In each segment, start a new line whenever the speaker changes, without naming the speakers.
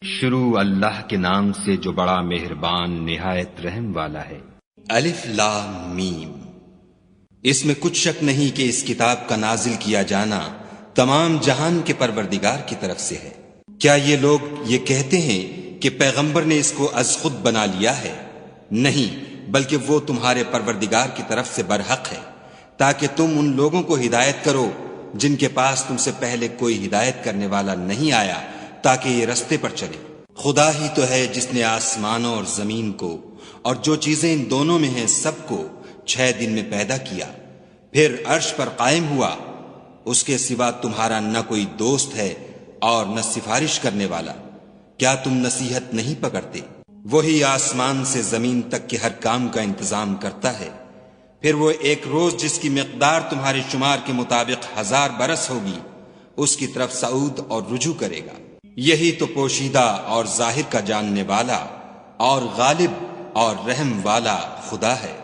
شروع اللہ کے نام سے جو بڑا مہربان نہایت رحم والا ہے۔
الف لام میم۔ اس میں کچھ شک نہیں کہ اس کتاب کا نازل کیا جانا تمام جہان کے پروردگار کی طرف سے ہے۔ کیا یہ لوگ یہ کہتے ہیں کہ پیغمبر نے اس کو از خود بنا لیا ہے؟ نہیں، بلکہ وہ تمہارے پروردگار کی طرف سے برحق ہے، تاکہ تم ان لوگوں کو ہدایت کرو جن کے پاس تم سے پہلے کوئی ہدایت کرنے والا نہیں آیا، تاکہ یہ رستے پر چلے۔ خدا ہی تو ہے جس نے آسمانوں اور زمین کو اور جو چیزیں ان دونوں میں ہیں سب کو 6 دن میں پیدا کیا، پھر عرش پر قائم ہوا۔ اس کے سوا تمہارا نہ کوئی دوست ہے اور نہ سفارش کرنے والا۔ کیا تم نصیحت نہیں پکڑتے؟ وہی آسمان سے زمین تک کے ہر کام کا انتظام کرتا ہے، پھر وہ ایک روز جس کی مقدار تمہارے شمار کے مطابق 1000 برس ہوگی، اس کی طرف صعود اور رجوع کرے گا۔ یہی تو پوشیدہ اور ظاہر کا جاننے والا اور غالب اور رحم والا خدا ہے،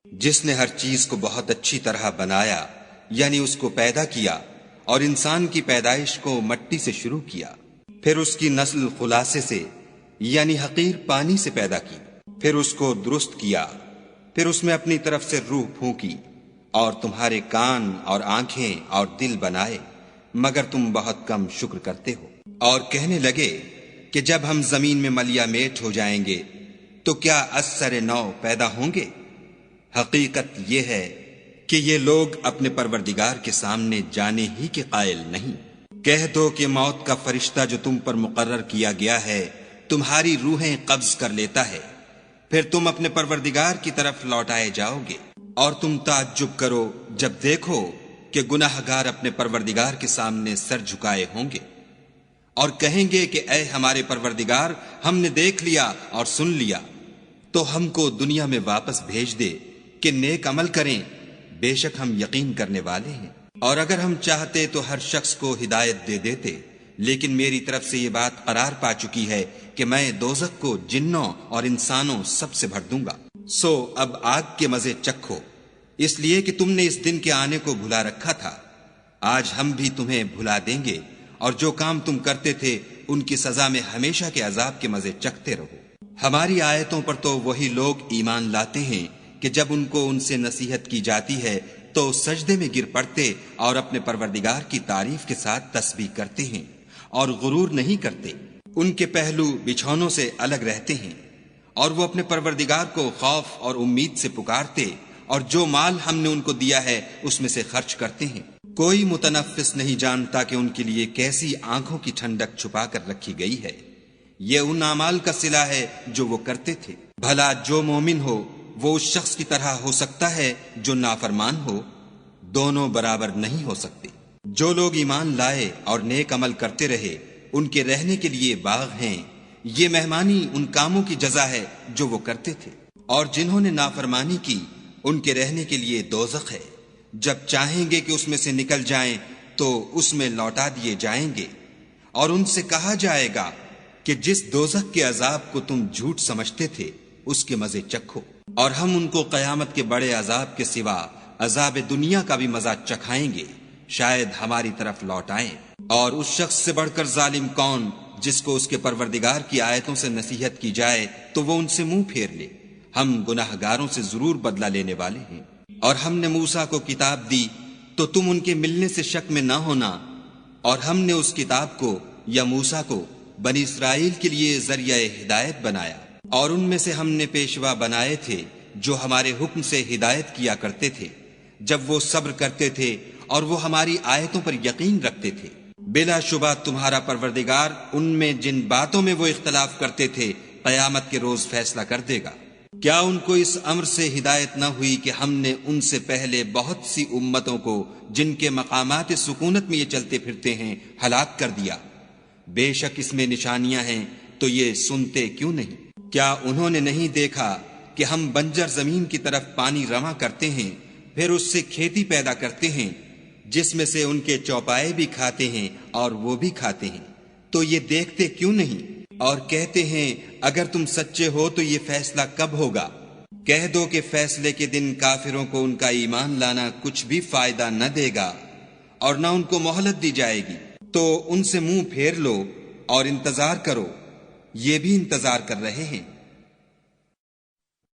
جس نے ہر چیز کو بہت اچھی طرح بنایا، یعنی اس کو پیدا کیا، اور انسان کی پیدائش کو مٹی سے شروع کیا، پھر اس کی نسل خلاصے سے یعنی حقیر پانی سے پیدا کی، پھر اس کو درست کیا، پھر اس میں اپنی طرف سے روح پھونکی، اور تمہارے کان اور آنکھیں اور دل بنائے، مگر تم بہت کم شکر کرتے ہو۔ اور کہنے لگے کہ جب ہم زمین میں ملیا میٹ ہو جائیں گے تو کیا از سر نو پیدا ہوں گے؟ حقیقت یہ ہے کہ یہ لوگ اپنے پروردگار کے سامنے جانے ہی کے قائل نہیں۔ کہہ دو کہ موت کا فرشتہ جو تم پر مقرر کیا گیا ہے تمہاری روحیں قبض کر لیتا ہے، پھر تم اپنے پروردگار کی طرف لوٹائے جاؤ گے، اور تم تعجب کرو جب دیکھو کہ گناہ گار اپنے پروردگار کے سامنے سر جھکائے ہوں گے، اور کہیں گے کہ اے ہمارے پروردگار، ہم نے دیکھ لیا اور سن لیا، تو ہم کو دنیا میں واپس بھیج دے کہ نیک عمل کریں، بے شک ہم یقین کرنے والے ہیں۔ اور اگر ہم چاہتے تو ہر شخص کو ہدایت دے دیتے، لیکن میری طرف سے یہ بات قرار پا چکی ہے کہ میں دوزخ کو جنوں اور انسانوں سب سے بھر دوں گا۔ سو اب آگ کے مزے چکھو، اس لیے کہ تم نے اس دن کے آنے کو بھلا رکھا تھا۔ آج ہم بھی تمہیں بھلا دیں گے، اور جو کام تم کرتے تھے ان کی سزا میں ہمیشہ کے عذاب کے مزے چکھتے رہو۔ ہماری آیتوں پر تو وہی لوگ ایمان لاتے ہیں کہ جب ان کو ان سے نصیحت کی جاتی ہے تو سجدے میں گر پڑتے اور اپنے پروردگار کی تعریف کے ساتھ تسبیح کرتے ہیں اور غرور نہیں کرتے۔ ان کے پہلو بچھونوں سے الگ رہتے ہیں، اور وہ اپنے پروردگار کو خوف اور امید سے پکارتے، اور جو مال ہم نے ان کو دیا ہے اس میں سے خرچ کرتے ہیں۔ کوئی متنفس نہیں جانتا کہ ان کے لیے کیسی آنکھوں کی ٹھنڈک چھپا کر رکھی گئی ہے۔ یہ ان اعمال کا صلہ ہے جو وہ کرتے تھے۔ بھلا جو مومن ہو وہ اس شخص کی طرح ہو سکتا ہے جو نافرمان ہو؟ دونوں برابر نہیں ہو سکتے۔ جو لوگ ایمان لائے اور نیک عمل کرتے رہے ان کے رہنے کے لیے باغ ہیں، یہ مہمانی ان کاموں کی جزا ہے جو وہ کرتے تھے۔ اور جنہوں نے نافرمانی کی ان کے رہنے کے لیے دوزخ ہے، جب چاہیں گے کہ اس میں سے نکل جائیں تو اس میں لوٹا دیے جائیں گے، اور ان سے کہا جائے گا کہ جس دوزخ کے عذاب کو تم جھوٹ سمجھتے تھے اس کے مزے چکھو، اور ہم ان کو قیامت کے بڑے عذاب کے سوا عذاب دنیا کا بھی مزہ چکھائیں گے، شاید ہماری طرف لوٹائیں۔ اور اس شخص سے بڑھ کر ظالم کون جس کو اس کے پروردگار کی آیتوں سے نصیحت کی جائے تو وہ ان سے منہ پھیر لے۔ ہم گناہ گاروں سے ضرور بدلہ لینے والے ہیں۔ اور ہم نے موسیٰ کو کتاب دی تو تم ان کے ملنے سے شک میں نہ ہونا، اور ہم نے اس کتاب کو یا موسیٰ کو بنی اسرائیل کے لیے ذریعہ ہدایت بنایا، اور ان میں سے ہم نے پیشوا بنائے تھے جو ہمارے حکم سے ہدایت کیا کرتے تھے جب وہ صبر کرتے تھے اور وہ ہماری آیتوں پر یقین رکھتے تھے۔ بلا شبہ تمہارا پروردگار ان میں جن باتوں میں وہ اختلاف کرتے تھے قیامت کے روز فیصلہ کر دے گا۔ کیا ان کو اس امر سے ہدایت نہ ہوئی کہ ہم نے ان سے پہلے بہت سی امتوں کو جن کے مقامات سکونت میں یہ چلتے پھرتے ہیں ہلاک کر دیا؟ بے شک اس میں نشانیاں ہیں، تو یہ سنتے کیوں نہیں؟ کیا انہوں نے نہیں دیکھا کہ ہم بنجر زمین کی طرف پانی رواں کرتے ہیں، پھر اس سے کھیتی پیدا کرتے ہیں جس میں سے ان کے چوپائے بھی کھاتے ہیں اور وہ بھی کھاتے ہیں، تو یہ دیکھتے کیوں نہیں؟ اور کہتے ہیں اگر تم سچے ہو تو یہ فیصلہ کب ہوگا؟ کہہ دو کہ فیصلے کے دن کافروں کو ان کا ایمان لانا کچھ بھی فائدہ نہ دے گا اور نہ ان کو مہلت دی جائے گی، تو ان سے منہ پھیر لو اور انتظار کرو، یہ بھی انتظار کر رہے ہیں۔